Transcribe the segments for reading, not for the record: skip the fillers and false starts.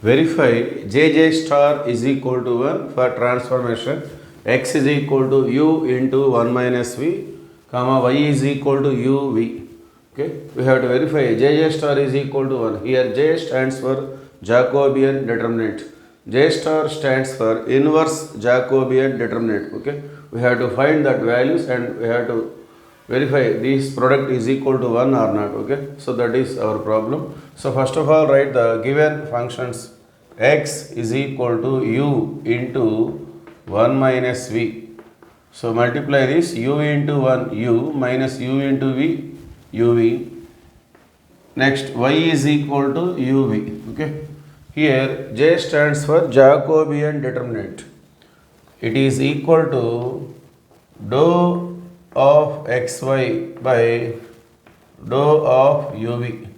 Verify jj star is equal to 1 for transformation x is equal to u into 1 minus v, comma y is equal to uv. Okay, we have to verify jj star is equal to 1. Here j stands for Jacobian determinant. J star stands for inverse Jacobian determinant. Okay, we have to find that values and we have to verify this product is equal to 1 or not. Okay, so that is our problem. So first of all, write the given functions. X is equal to u into 1 minus v. So multiply this u into 1 u minus u into v uv. Next y is equal to uv. Okay, here j stands for Jacobian determinant. It is equal to dou of xy by dou of uv.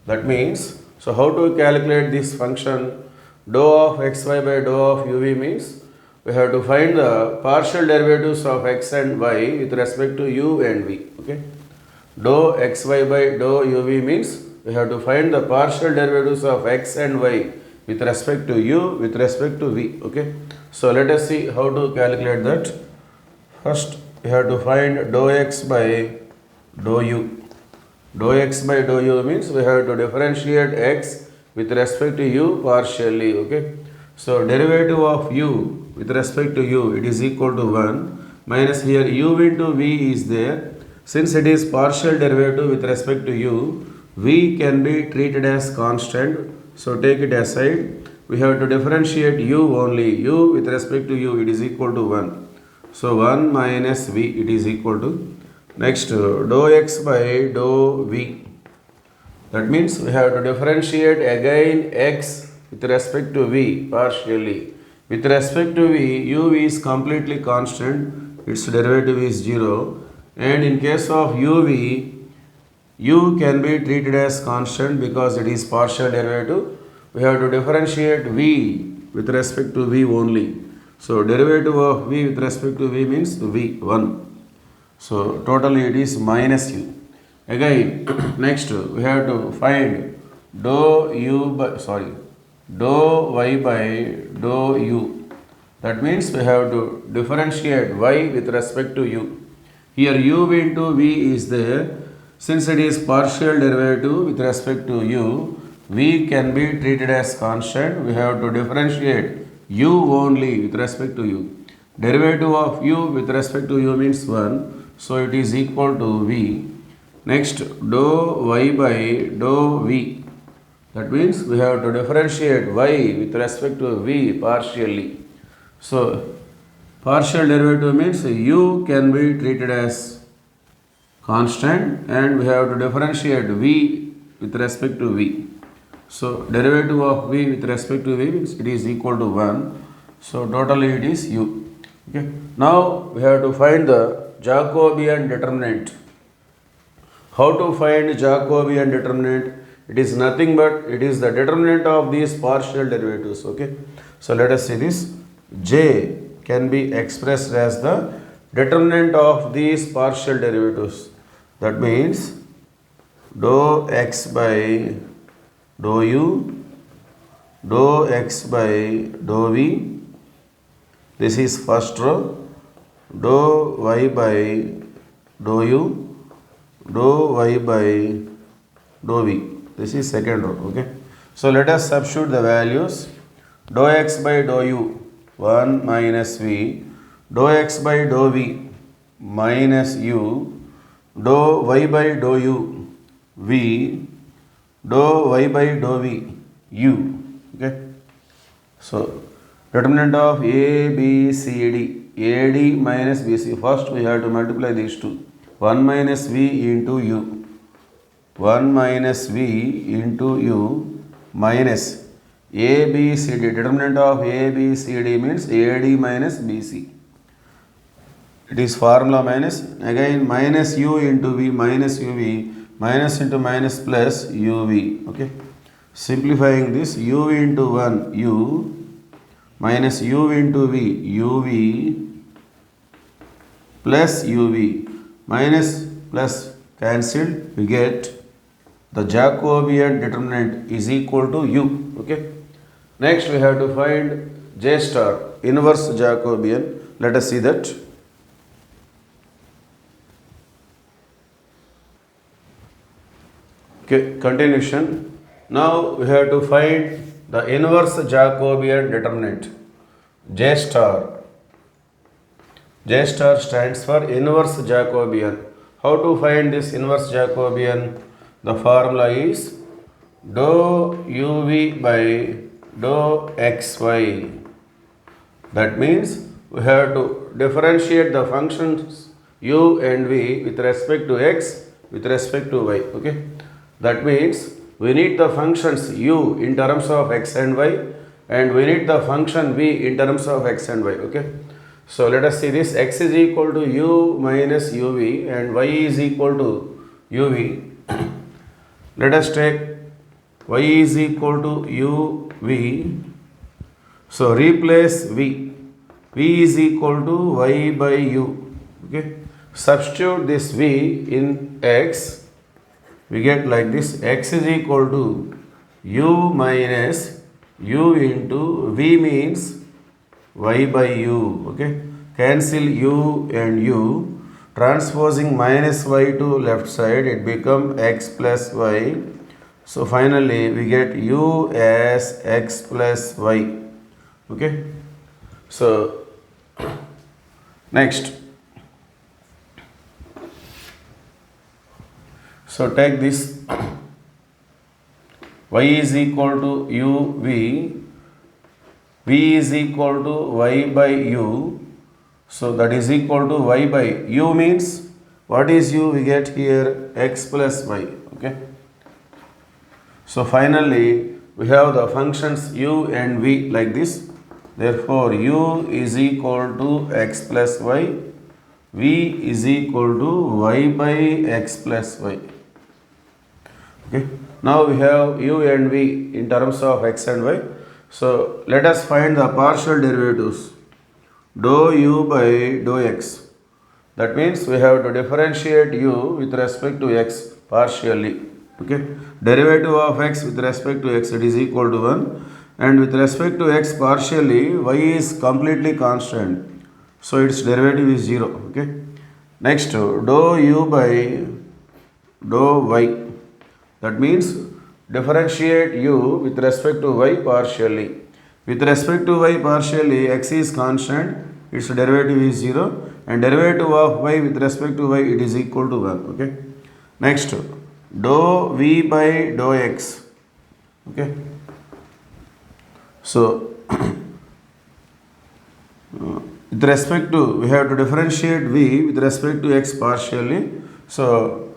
That means, so how to calculate this function? Dou of xy by dou of uv means we have to find the partial derivatives of x and y with respect to u and v. Okay, dou xy by dou uv means we have to find the partial derivatives of x and y with respect to u with respect to v. Okay, so let us see how to calculate that. First we have to find dou x by dou u. Dou x by dou u means we have to differentiate x with respect to u partially. Okay, so derivative of u with respect to u, it is equal to 1 minus here u into v is there. Since it is partial derivative with respect to u, v can be treated as constant, so take it aside. We have to differentiate u only. U with respect to u, it is equal to 1. So 1 minus v, it is equal to, next dou x by dou v. That means we have to differentiate again x with respect to v partially. With respect to v, u is completely constant, its derivative is 0. And in case of uv, u can be treated as constant because it is partial derivative. We have to differentiate v with respect to v only. So derivative of v with respect to v means v 1. So totally it is minus u. Again, next we have to find dou y by dou u. That means we have to differentiate y with respect to u. Here u into v is there. Since it is partial derivative with respect to u, v can be treated as constant. We have to differentiate u only with respect to u. Derivative of u with respect to u means 1. So it is equal to v. Next, dou y by dou v. That means we have to differentiate y with respect to v partially. So partial derivative means u can be treated as constant and we have to differentiate v with respect to v. So derivative of v with respect to v means it is equal to 1. So totally it is u. Okay. Now we have to find the Jacobian determinant. How to find Jacobian determinant? It is nothing but it is the determinant of these partial derivatives. Okay. So let us see this. J can be expressed as the determinant of these partial derivatives. That means dou x by dou u, dou x by dou v. This is first row. Dou y by dou u, dou y by dou v. This is second row. Okay. So let us substitute the values. Dou x by dou u 1 minus v, dou x by dou v minus u, dou y by dou u v, dou y by dou v u. Okay. So determinant of a b c d, AD minus BC. First we have to multiply these two. 1 minus V into U. 1 minus V into U minus ABCD. Determinant of ABCD means AD minus BC. It is formula minus. Again minus U into V minus UV. Minus into minus plus UV. Okay. Simplifying this, U into 1 U minus U into V UV plus UV, minus plus cancelled, we get the Jacobian determinant is equal to U. Okay. Next we have to find J star, inverse Jacobian. Let us see that. Okay, continuation. Now we have to find the inverse Jacobian determinant. J star. J star stands for inverse Jacobian. How to find this inverse Jacobian? The formula is dou uv by dou xy. That means we have to differentiate the functions u and v with respect to x, with respect to y. Okay. That means we need the functions u in terms of x and y, and we need the function v in terms of x and y. Okay. So let us see this. X is equal to u minus uv and y is equal to uv. Let us take y is equal to uv. So replace v. V is equal to y by u. Okay. Substitute this v in x. We get like this. X is equal to u minus u into v means y by u. Okay. Cancel u and u. Transposing minus y to left side, it become x plus y. So finally we get u as x plus y. Okay. So next. So take this. Y is equal to uv. V is equal to y by u. So that is equal to y by u means what is u? We get here x plus y. Okay. So finally we have the functions u and v like this. Therefore u is equal to x plus y. V is equal to y by x plus y. Okay. Now we have u and v in terms of x and y. So let us find the partial derivatives. Dou u by dou x. That means we have to differentiate u with respect to x partially. Okay. Derivative of x with respect to x, it is equal to 1, and with respect to x partially, y is completely constant. So its derivative is 0. Okay. Next, dou u by dou y. That means differentiate u with respect to y partially. With respect to y partially, x is constant, its derivative is 0, and derivative of y with respect to y, it is equal to 1. Okay. Next, dou v by dou x. Okay. So with respect to, we have to differentiate v with respect to x partially. So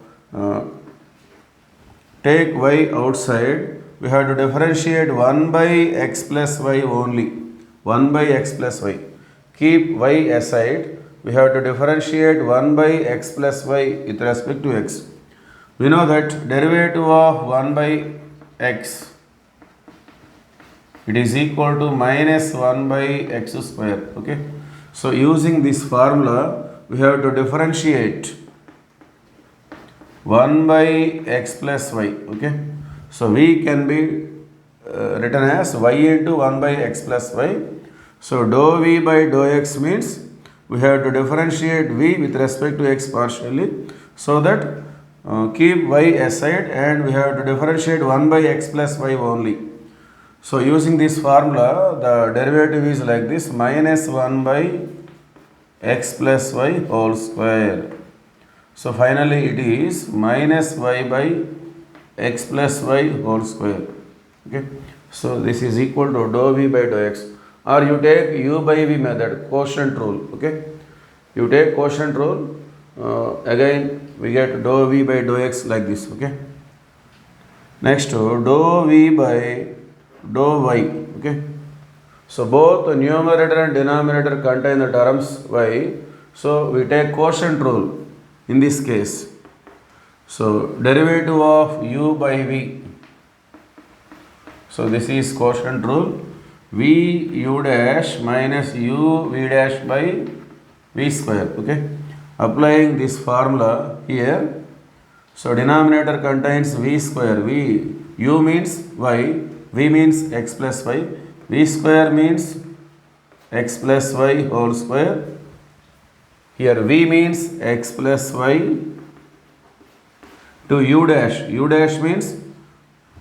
take y outside. We have to differentiate 1 by x plus y only. 1 by x plus y. Keep y aside. We have to differentiate 1 by x plus y with respect to x. We know that derivative of 1 by x, it is equal to minus 1 by x square. Okay. So using this formula, we have to differentiate 1 by x plus y. Okay. So v can be written as y into 1 by x plus y. So dou v by dou x means we have to differentiate v with respect to x partially, so that keep y aside and we have to differentiate 1 by x plus y only. So using this formula, the derivative is like this: minus 1 by x plus y whole square. So finally it is minus y by x plus y whole square. Okay. So this is equal to dou v by dou x. Or you take u by v method, quotient rule. Okay. You take quotient rule. Again we get dou v by dou x like this. Okay. Next, dou v by dou y. Okay. So both the numerator and denominator contain the terms y. So we take quotient rule in this case. So derivative of u by v. So this is quotient rule. V u dash minus u v dash by v square. Okay. Applying this formula here. So denominator contains v square. V, u means y, v means x plus y, v square means x plus y whole square. Here v means x plus y to u dash means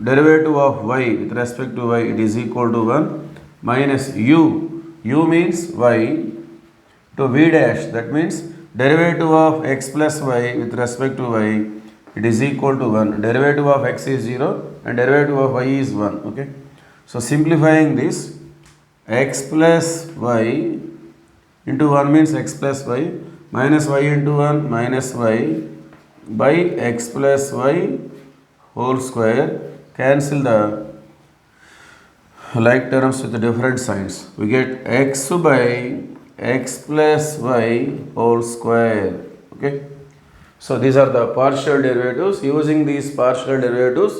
derivative of y with respect to y, it is equal to 1 minus u means y to v dash, that means derivative of x plus y with respect to y, it is equal to 1. Derivative of x is 0 and derivative of y is 1. Okay. So simplifying this, x plus y into 1 means x plus y, minus y into 1 minus y by x plus y whole square. Cancel the like terms with the different signs. We get x by x plus y whole square. Okay. So these are the partial derivatives. Using these partial derivatives,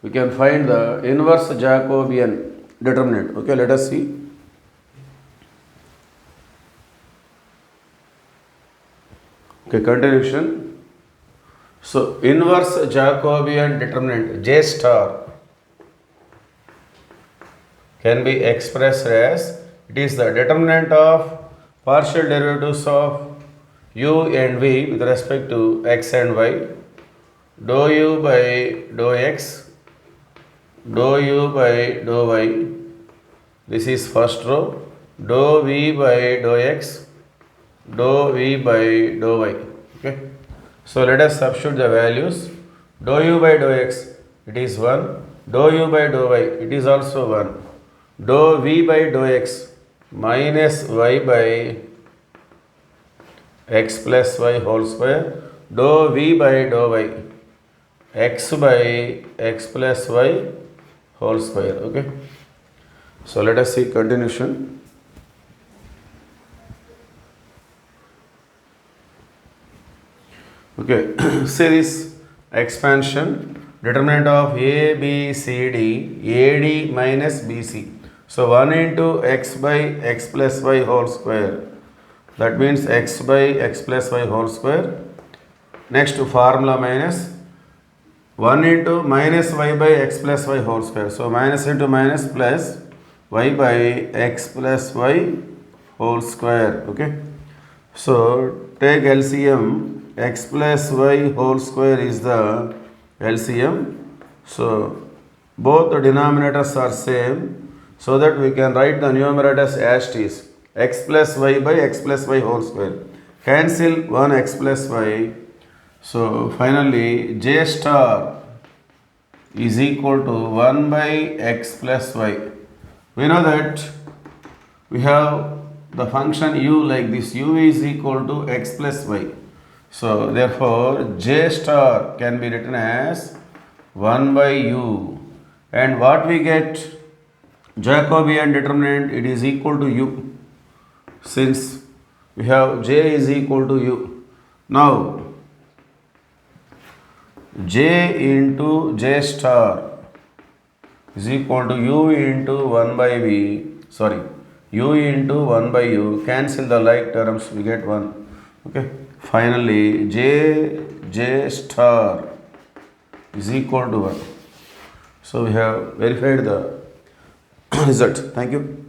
we can find the inverse Jacobian determinant. Okay, let us see. Okay, continuation. So inverse Jacobian determinant J star can be expressed as, it is the determinant of partial derivatives of u and v with respect to x and y, dou u by dou x, dou u by dou y, this is first row, dou v by dou x, dou v by dou y. Okay. So let us substitute the values. Dou u by dou x, it is 1, dou u by dou y, it is also 1, dou v by dou x minus y by x plus y whole square, dou v by dou y, x by x plus y whole square. Okay. So let us see continuation. Okay, see this expansion, determinant of a, b, c, d, ad minus bc. So 1 into x by x plus y whole square, that means x by x plus y whole square. Next formula minus 1 into minus y by x plus y whole square. So minus into minus plus y by x plus y whole square. Okay. So take LCM, x plus y whole square is the LCM. So both the denominators are same, so that we can write the numerators as it is, x plus y by x plus y whole square. Cancel 1 x plus y. So finally j star is equal to 1 by x plus y. We know that we have the function u like this, u is equal to x plus y. So therefore j star can be written as 1 by u, and what we get, Jacobian determinant, it is equal to u, since we have j is equal to u. Now j into j star is equal to u into 1 by v, u into 1 by u. Cancel the like terms, we get 1. Okay. Finally j star is equal to 1. So we have verified the result. Thank you.